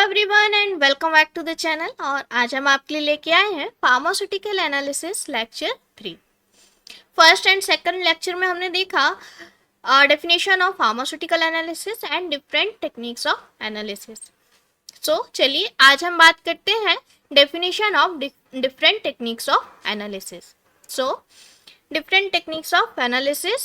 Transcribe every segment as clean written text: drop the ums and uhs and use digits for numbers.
Everyone and welcome back to the channel. और आज हम आपके लिए लेके आए हैं pharmaceutical analysis lecture 3। First and second lecture में हमने देखा definition of pharmaceutical analysis and different techniques of analysis. So चलिए आज हम बात करते हैं definition of different techniques of analysis. So different techniques of analysis,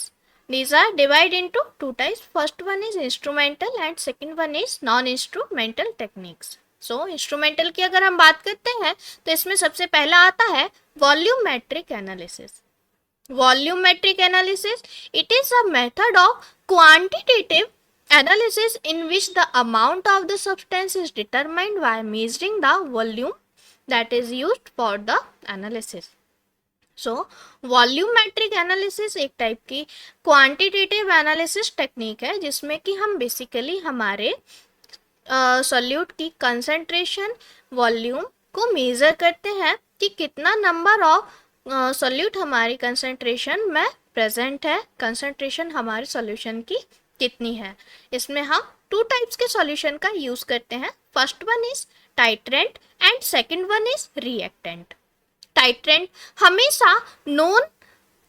these are divided into two types. First one is instrumental and second one is non instrumental techniques. So instrumental की अगर हम बात करते हैं तो इसमें सबसे पहला आता है volumetric analysis. Volumetric analysis, it is a method of quantitative analysis in which the amount of the substance is determined by measuring the volume that is used for the analysis. So volumetric analysis एक type की quantitative analysis technique है जिसमें कि हम basically हमारे solute की concentration volume को measure करते हैं कि कितना नंबर ऑफ सॉल्यूट हमारी कंसंट्रेशन में प्रेजेंट है, कंसंट्रेशन हमारे सॉल्यूशन की कितनी है। इसमें हम टू टाइप्स के सॉल्यूशन का यूज़ करते हैं। First one is titrant and second one is reactant. Titrant हमेशा नोन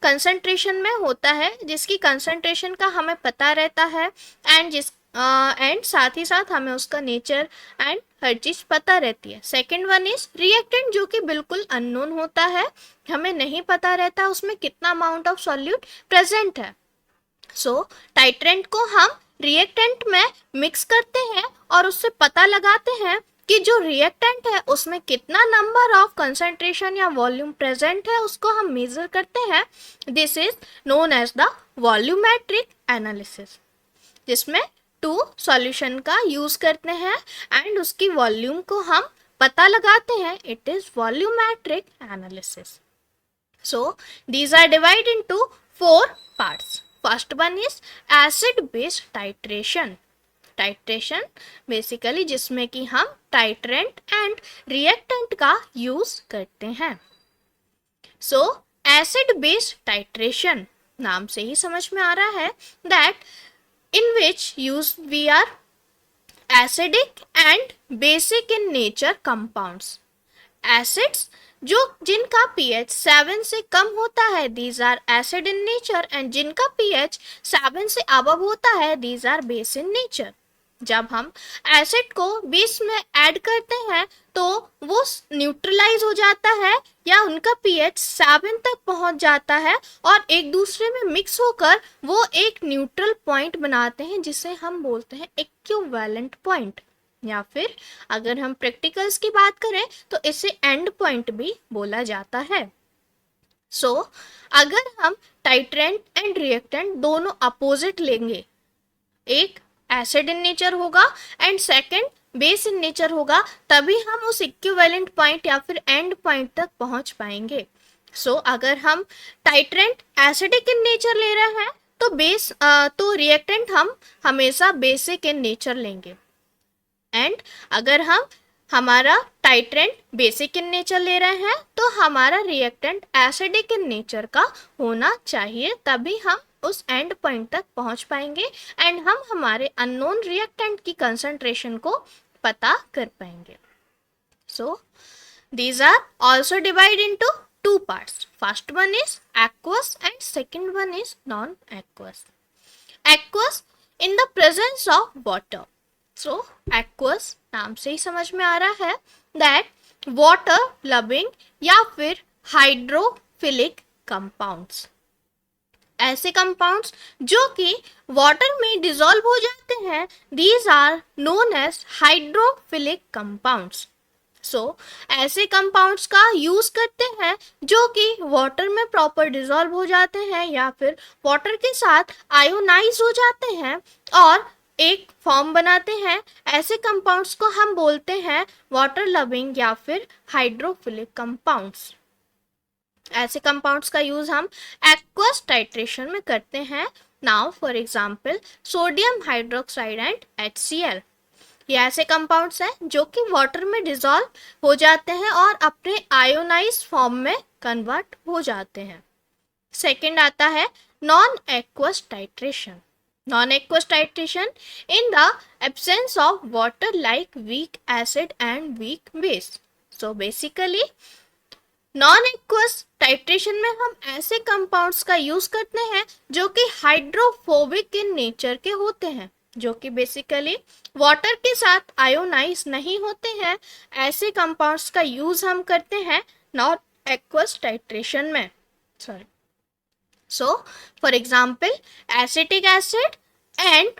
कंसंट्रेशन में होता है जिसकी कंसंट्रेशन का हमें पता रहता है एंड साथ ही साथ हमें उसका नेचर एंड हर चीज़ पता रहती है। सेकेंड वन इज रिएक्टेंट जो कि बिल्कुल अननोन होता है, हमें नहीं पता रहता उसमें कितना अमाउंट ऑफ सॉल्यूट प्रेजेंट है। सो टाइट्रेंट को हम रिएक्टेंट में मिक्स करते हैं और उससे पता लगाते हैं कि जो रिएक्टेंट है उसमें कितना नंबर ऑफ कंसंट्रेशन या वॉल्यूम प्रेजेंट है, उसको हम मेजर करते हैं। This is known as the volumetric analysis, जिसमें टू सॉल्यूशन का यूज करते हैं एंड उसकी वॉल्यूम को हम पता लगाते हैं। It is volumetric analysis. So these are divide into 4 parts. First one is acid based titration. Titration basically जिसमें कि हम टाइट्रेंट एंड रिएक्टेंट का यूज करते हैं। सो एसिड बेस्ड टाइट्रेशन नाम से ही समझ में आ रहा है that in which use we are acidic and basic in nature compounds. Acids जो जिनका pH 7 से कम होता है these are acid in nature and जिनका pH 7 से अबव होता है these are base in nature. जब हम एसिड को बेस में ऐड करते हैं तो वो न्यूट्रलाइज हो जाता है या उनका pH 7 तक पहुंच जाता है और एक दूसरे में मिक्स होकर वो एक न्यूट्रल पॉइंट बनाते हैं जिसे हम बोलते हैं इक्विवेलेंट पॉइंट, या फिर अगर हम प्रैक्टिकल्स की बात करें तो इसे एंड पॉइंट भी बोला जाता है। सो अगर हम टाइट्रेंट एंड रिएक्टेंट दोनों अपोजिट लेंगे, एक एसिड इन नेचर होगा and second base in nature होगा, तभी हम उस इक्विवेलेंट पॉइंट या फिर एंड पॉइंट तक पहुंच पाएंगे। सो अगर हम टाइट्रेंट एसिडिक इन नेचर ले रहे हैं तो रिएक्टेंट हम हमेशा बेसिक इन नेचर लेंगे एंड अगर हम हमारा टाइट्रेंट बेसिक इन नेचर ले रहे हैं तो हमारा रिएक्टेंट एसिडिक इन नेचर का होना चाहिए, तभी हम उस एंड पॉइंट तक पहुंच पाएंगे एंड हम हमारे अननोन रिएक्टेंट की कंसंट्रेशन को पता कर पाएंगे। So these are also divide into 2 parts. First one is aqueous and second one is non aqueous. Aqueous in the presence of water. So aqueous नाम से ही समझ में आ रहा है दैट वाटर लविंग या फिर हाइड्रोफिलिक कंपाउंड्स। ऐसे कंपाउंड्स जो कि वाटर में डिसॉल्व हो जाते हैं these are known as hydrophilic compounds. So ऐसे कंपाउंड्स का यूज करते हैं जो कि वाटर में प्रॉपर डिसॉल्व हो जाते हैं या फिर वाटर के साथ आयोनाइज हो जाते हैं और एक फॉर्म बनाते हैं। ऐसे कंपाउंड्स को हम बोलते हैं वाटर लविंग या फिर हाइड्रोफिलिक कंपाउंड्स। ऐसे कंपाउंड्स का यूज हम एक्वस टाइट्रेशन में करते हैं। Now for example sodium hydroxide and HCl। ये ऐसे कंपाउंड्स हैं जो कि वाटर में डिसॉल्व हो जाते हैं और अपने आयोनाइज फॉर्म में कन्वर्ट हो जाते हैं। सेकंड आता है non aqueous titration. Non-aqueous titration in the absence of water like weak acid and weak base. So basically non-aqueous titration में हम ऐसे कंपाउंड्स का यूज करते हैं जो कि हाइड्रोफोबिक इन नेचर के होते हैं, जो कि बेसिकली वाटर के साथ आयोनाइज नहीं होते हैं। ऐसे कंपाउंड्स का यूज हम करते हैं नॉन-एक्वस टाइट्रेशन में। Sorry, so for example acetic acid and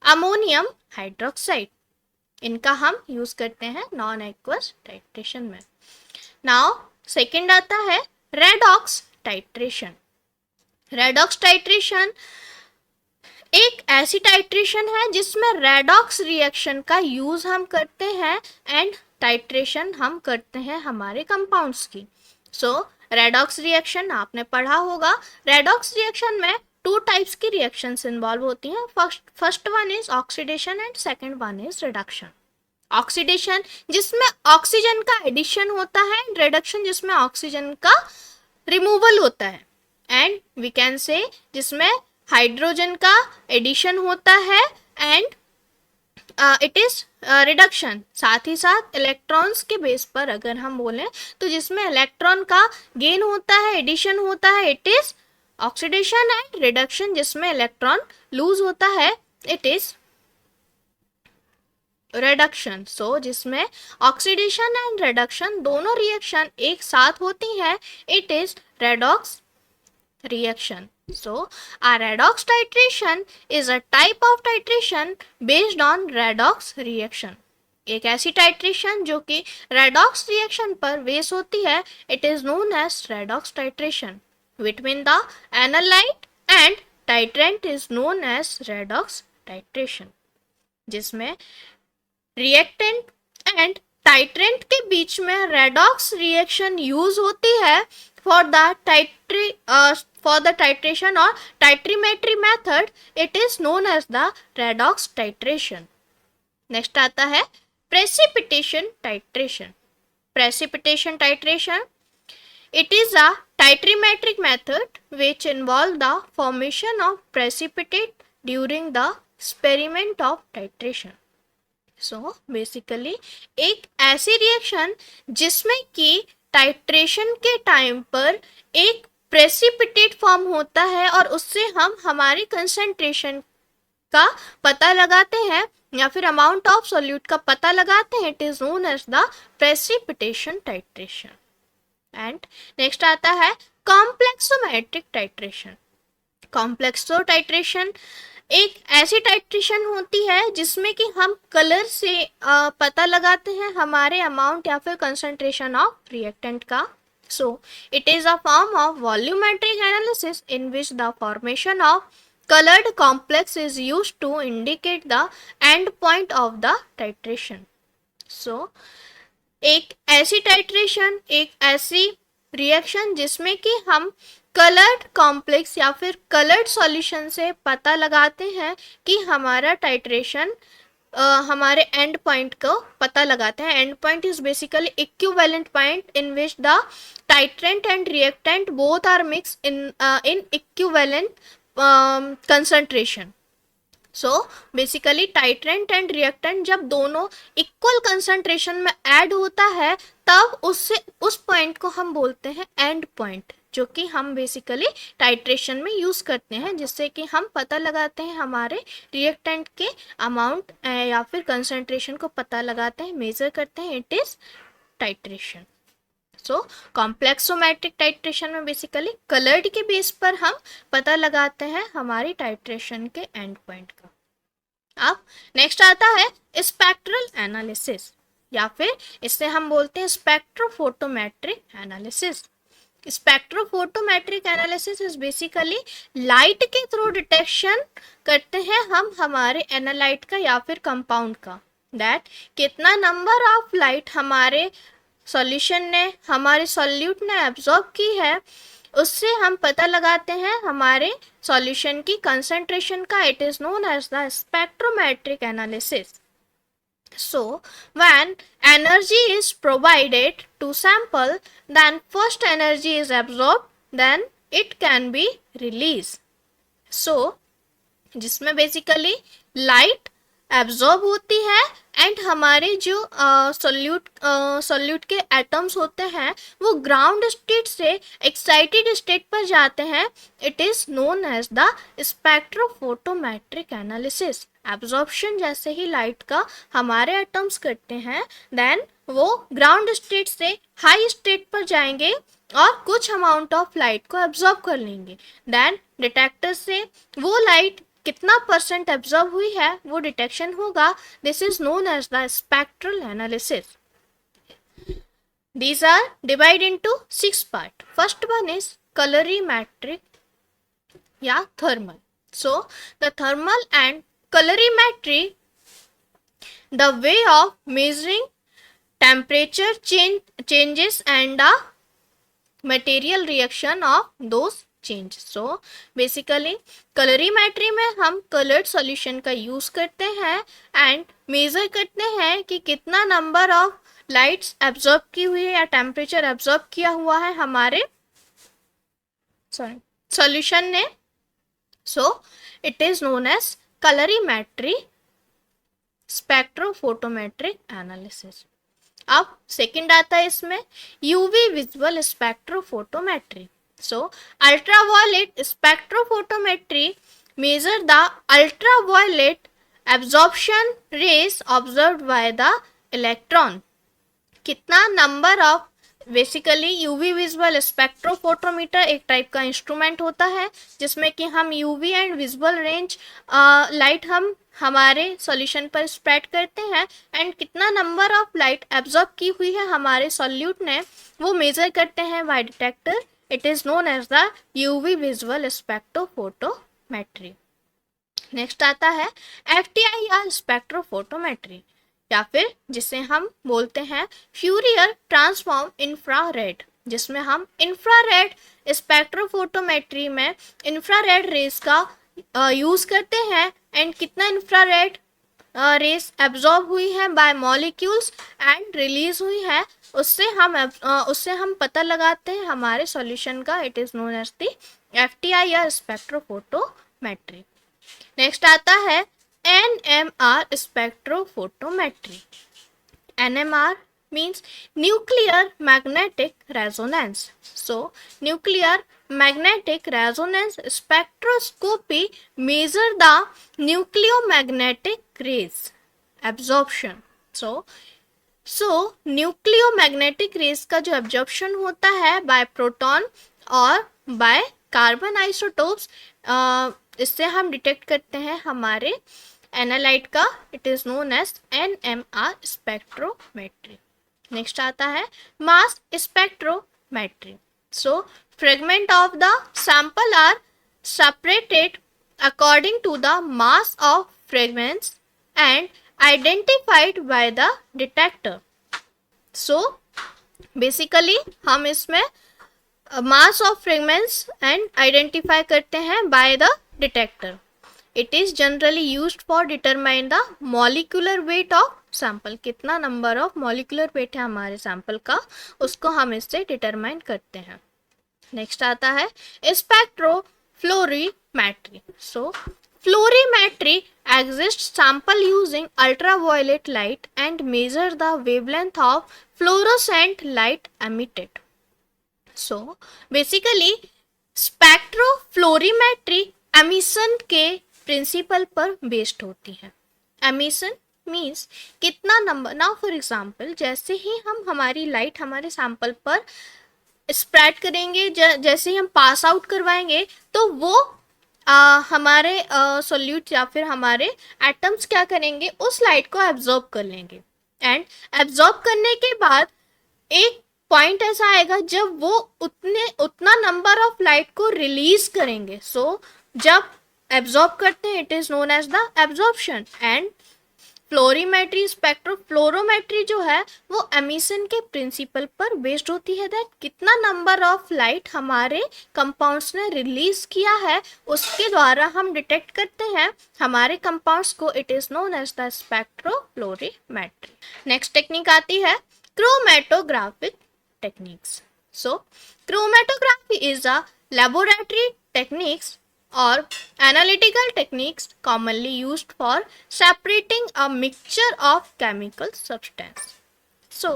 ammonium hydroxide, इनका हम यूज करते हैं नॉन एक्वस टाइट्रेशन में। नाउ सेकंड आता है रेडॉक्स टाइट्रेशन। रेडॉक्स टाइट्रेशन एक ऐसी टाइट्रेशन है जिसमें रेडॉक्स रिएक्शन का यूज हम करते हैं एंड टाइट्रेशन हम करते हैं हमारे कंपाउंड्स की। सो रेडॉक्स रिएक्शन आपने पढ़ा होगा। रेडॉक्स रिएक्शन में टू टाइप्स की रिएक्शंस इन्वॉल्व होती हैं। First one is oxidation and second one is reduction. Oxidation जिसमें ऑक्सीजन का एडिशन होता है एंड रिडक्शन जिसमें ऑक्सीजन का रिमूवल होता है, एंड वी कैन से जिसमें हाइड्रोजन का एडिशन होता है एंड इट इज रिडक्शन। साथ ही साथ इलेक्ट्रॉन्स के बेस पर अगर हम बोलें तो जिसमें इलेक्ट्रॉन का गेन होता है, एडिशन होता है, it is oxidation and reduction जिसमें इलेक्ट्रॉन लूज होता है, इट इज रिडक्शन। सो जिसमें ऑक्सीडेशन एंड रिडक्शन दोनों रिएक्शन एक साथ होती है, it is redox reaction. So a redox titration is a type of titration based on redox reaction. एक ऐसी टाइट्रेशन जो कि रेडॉक्स रिएक्शन पर बेस होती है, it is known as redox titration. Between the analyte and titrant is known as redox titration, जिसमें reactant and titrant के बीच में रेडॉक्स रिएक्शन यूज होती है for the titration or titrimetry method. It is known as the redox titration. Next आता है precipitation titration. Precipitation titration, it is a titrimetric method which involve the formation of precipitate during the experiment of titration. So basically एक ऐसी reaction जिसमें कि titration के time पर एक precipitate form होता है और उससे हम हमारी कंसंट्रेशन का पता लगाते हैं या फिर अमाउंट ऑफ सॉल्यूट का पता लगाते हैं। It is known as the precipitation titration. And next आता है कॉम्प्लेक्सोमेट्रिक टाइट्रेशन। कॉम्प्लेक्सो टाइट्रेशन एक ऐसी टाइट्रेशन होती है जिसमें कि हम कलर से पता लगाते हैं हमारे अमाउंट या फिर कंसंट्रेशन ऑफ रिएक्टेंट का। सो it is a form of volumetric analysis in which the formation of colored complex is used to indicate the end point of the titration. So एक ऐसी टाइट्रेशन, एक ऐसी रिएक्शन जिसमें कि हम कलर्ड कॉम्प्लेक्स या फिर कलर्ड सॉल्यूशन से पता लगाते हैं कि हमारा टाइट्रेशन हमारे एंड पॉइंट को पता लगाते हैं। End point is basically equivalent point in which the titrant and reactant both are mix in equivalent concentration. So basically titrant and reactant जब दोनों इक्वल कंसंट्रेशन में ऐड होता है तब उससे उस पॉइंट को हम बोलते हैं एंड पॉइंट, जो कि हम बेसिकली टाइट्रेशन में यूज करते हैं जिससे कि हम पता लगाते हैं हमारे रिएक्टेंट के अमाउंट या फिर कंसंट्रेशन को पता लगाते हैं, मेजर करते हैं। It is titration. So complexometric titration में बेसिकली कलर्ड के बेस पर हम पता लगाते हैं हमारी टाइट्रेशन के एंड पॉइंट का। अब नेक्स्ट आता है स्पेक्ट्रल एनालिसिस, या फिर इससे हम बोलते हैं spectrophotometric analysis. Spectrophotometric analysis is basically light के थ्रू डिटेक्शन करते हैं हम हमारे एनालाइट का या फिर कंपाउंड का, दैट कितना नंबर ऑफ लाइट हमारे सॉल्यूशन ने, हमारे सॉल्यूट ने एब्जॉर्ब की है, उससे हम पता लगाते हैं हमारे सॉल्यूशन की कंसंट्रेशन का। It is known as the spectrometric analysis. So when energy is provided to sample, then first energy is absorbed, then it can be released. सो जिसमें बेसिकली लाइट एब्जॉर्ब होती है एंड हमारे जो सोल्यूट के atoms होते हैं वो ग्राउंड स्टेट से एक्साइटेड स्टेट पर जाते हैं. It is known as the spectrophotometric analysis. Absorption जैसे ही लाइट का हमारे एटम्स करते हैं देन वो ग्राउंड स्टेट से हाई स्टेट पर जाएंगे और कुछ अमाउंट ऑफ लाइट को एब्जॉर्ब कर लेंगे. देन डिटेक्टर से वो लाइट कितना परसेंट एब्जॉर्ब हुई है वो डिटेक्शन होगा. This is known as the spectral analysis. These are divided into 6 parts. First one is colorimetric या thermal. So the thermal and colorimetry, the way of measuring temperature changes and the material reaction of those changes. So basically colorimetry में हम colored solution का use करते हैं and measure करते हैं कि कितना number of लाइट्स एब्जॉर्ब की हुई है या टेम्परेचर एब्जॉर्ब किया हुआ है हमारे सॉल्यूशन ने. So it is known as colorimetry spectrophotometric analysis. अब सेकंड आता है इसमें UV visual spectrophotometry. So ultraviolet spectrophotometry measure the ultraviolet absorption rays observed by the electron. कितना number of basically UV visual spectrophotometer एक type का instrument होता है जिसमें कि हम UV and visual range light हम हमारे सॉल्यूशन पर स्प्रेड करते हैं एंड कितना नंबर ऑफ लाइट एब्जॉर्ब की हुई है हमारे सॉल्यूट ने वो मेजर करते हैं by detector. It is known as the UV visual spectrophotometry. Next आता है एफटीआईआर स्पेक्ट्रोफोटोमेट्री या फिर जिसे हम बोलते हैं फ्यूरियर ट्रांसफॉर्म इंफ्रारेड, जिसमें हम इंफ्रारेड स्पेक्ट्रोफोटोमेट्री में इंफ्रारेड रेस का यूज़ करते हैं एंड कितना इंफ्रारेड रेस एब्जॉर्ब हुई है बाय मॉलिक्यूल्स एंड रिलीज हुई है उससे हम पता लगाते हैं हमारे सॉल्यूशन का. It is known as the FTIR spectrophotometry. Next आता है NMR spectrophotometry. NMR means nuclear magnetic resonance. So nuclear magnetic resonance spectroscopy measure the nucleomagnetic rays absorption. So nucleomagnetic rays का जो absorption होता है by proton और by carbon isotopes इससे हम detect करते हैं हमारे एनालाइट का. It is known as NMR spectrometry. Next आता है mass spectrometry. So fragment of the sample are separated according to the mass of fragments and identified by the detector. So basically हम इसमें mass of fragments and identify करते हैं by the detector. It is generally used for determine the molecular weight of sample. कितना number of molecular weight है हमारे sample का उसको हम इससे डिटरमाइन करते हैं. नेक्स्ट आता है spectrofluorimetry. So fluorimetry exist sample using ultraviolet light and measure the wavelength of fluorescent light emitted. So basically spectrofluorimetry emission के प्रिंसिपल पर बेस्ड होती है. एमिशन मीन्स कितना नंबर. नाउ फॉर एग्जांपल जैसे ही हम हमारी लाइट हमारे सैंपल पर स्प्रेड करेंगे जैसे ही हम पास आउट करवाएंगे तो वो हमारे सोल्यूट या फिर हमारे एटम्स क्या करेंगे उस लाइट को एब्जॉर्ब कर लेंगे एंड एब्जॉर्ब करने के बाद एक पॉइंट ऐसा आएगा जब वो उतना नंबर ऑफ लाइट को रिलीज करेंगे. सो जब एब्जॉर्ब करते हैं it is known as the absorption. And fluorimetry spectrofluorometry जो है वो एमिशन के प्रिंसिपल पर बेस्ड होती है दैट कितना नंबर ऑफ लाइट हमारे कंपाउंड्स ने रिलीज किया है उसके द्वारा हम डिटेक्ट करते हैं हमारे कंपाउंड्स को. It is known as the spectrofluorimetry. Next technique आती है chromatographic techniques. So chromatography is a laboratory techniques or analytical techniques commonly used for separating a mixture of chemical substance. So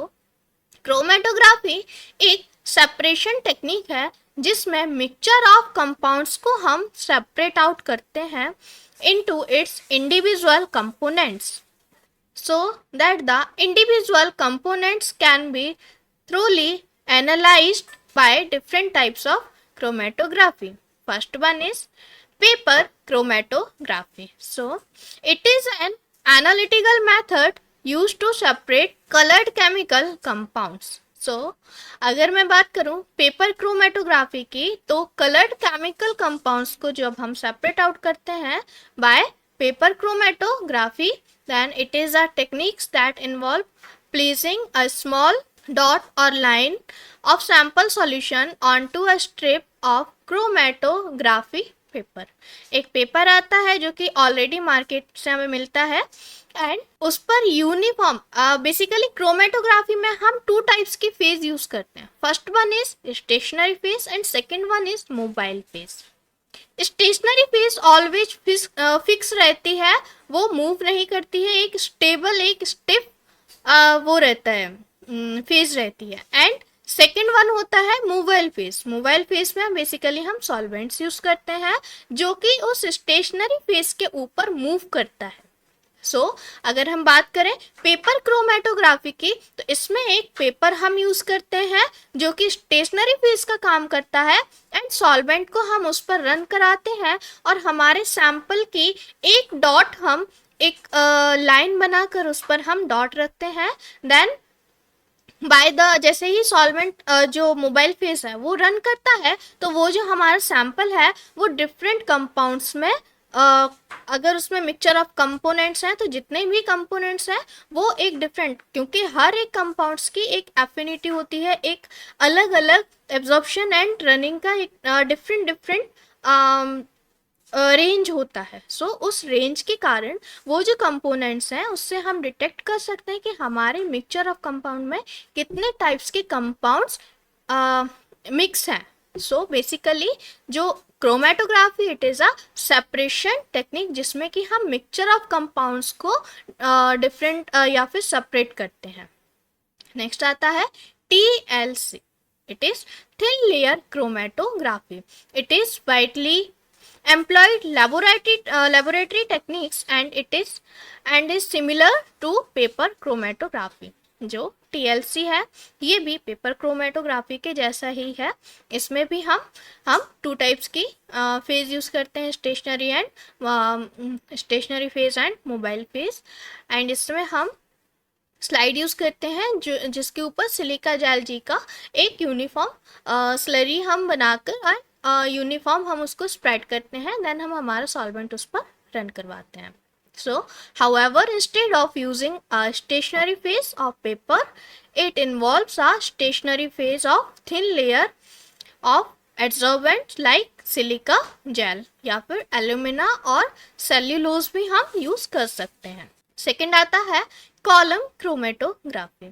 chromatography एक separation technique है जिसमें mixture of compounds को हम separate out करते हैं into its individual components so that the individual components can be thoroughly analyzed by different types of chromatography. First one is paper chromatography. So it is an analytical method used to separate colored chemical compounds. So अगर मैं बात करूं paper chromatography की तो coloured chemical compounds को जब हम separate out करते हैं by paper chromatography, then it is a techniques that involve placing a small dot or line of sample solution onto a strip of chromatography paper. एक paper आता है जो कि ऑलरेडी मार्केट से हमें मिलता है एंड उस पर यूनिफॉर्म बेसिकली क्रोमेटोग्राफी में हम टू टाइप्स की फेज यूज करते हैं. First one is stationary phase and second one is mobile phase. Stationary phase always fix रहती है, वो मूव नहीं करती है, एक स्टेबल एक स्टिफ वो रहता है फेज रहती है. एंड सेकेंड वन होता है मोबाइल फेज. मोबाइल फेज में बेसिकली हम सॉल्वेंट्स यूज करते हैं जो कि उस स्टेशनरी फेज के ऊपर मूव करता है. सो अगर हम बात करें पेपर क्रोमेटोग्राफी की तो इसमें एक पेपर हम यूज करते हैं जो कि स्टेशनरी फेज का काम करता है एंड सॉल्वेंट को हम उस पर रन कराते हैं और हमारे सैंपल की एक डॉट हम एक लाइन बनाकर उस पर हम डॉट रखते हैं. देन बाय द जैसे ही सॉल्वेंट जो मोबाइल फेज है वो रन करता है तो वो जो हमारा सैंपल है वो डिफरेंट कंपाउंड्स में अगर उसमें मिक्सचर ऑफ कंपोनेंट्स हैं तो जितने भी कंपोनेंट्स हैं वो एक डिफरेंट, क्योंकि हर एक कंपाउंड्स की एक एफिनिटी होती है, एक अलग अलग एब्जॉर्प्शन एंड रनिंग का एक डिफरेंट रेंज होता है. सो उस रेंज के कारण वो जो कंपोनेंट्स हैं उससे हम डिटेक्ट कर सकते हैं कि हमारे मिक्सचर ऑफ कंपाउंड में कितने टाइप्स के कंपाउंड्स मिक्स हैं. सो बेसिकली जो chromatography it is a separation technique जिसमें कि हम मिक्सचर ऑफ कंपाउंड्स को डिफरेंट या फिर सेपरेट करते हैं. नेक्स्ट आता है TLC. It is thin layer chromatography. It is widely employed laboratory techniques and is similar to paper chromatography. जो TLC है ये भी पेपर क्रोमेटोग्राफी के जैसा ही है. इसमें भी हम टू टाइप्स की फेज यूज करते हैं, stationary phase and mobile phase. And इसमें हम स्लाइड यूज करते हैं जो जिसके ऊपर सिलिका जेल जी का एक यूनिफॉर्म स्लरी हम बनाकर यूनिफॉर्म हम उसको स्प्रेड करते हैं. देन हम हमारा सॉल्वेंट उस पर रन करवाते हैं. So, however, instead of using a stationary phase of paper, it involves a stationary phase of thin layer of adsorbents like silica gel या फिर alumina और cellulose भी हम यूज कर सकते हैं. सेकेंड आता है column chromatography.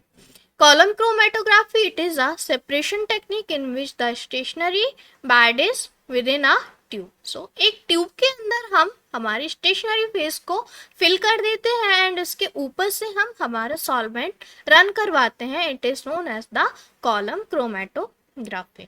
Column chromatography, it is a separation technique in which the stationary bed is within a tube. So एक ट्यूब के अंदर हम हमारी स्टेशनरी फेज को फिल कर देते हैं एंड उसके ऊपर से हम हमारा सॉल्वेंट रन करवाते हैं. It is known as the column chromatography.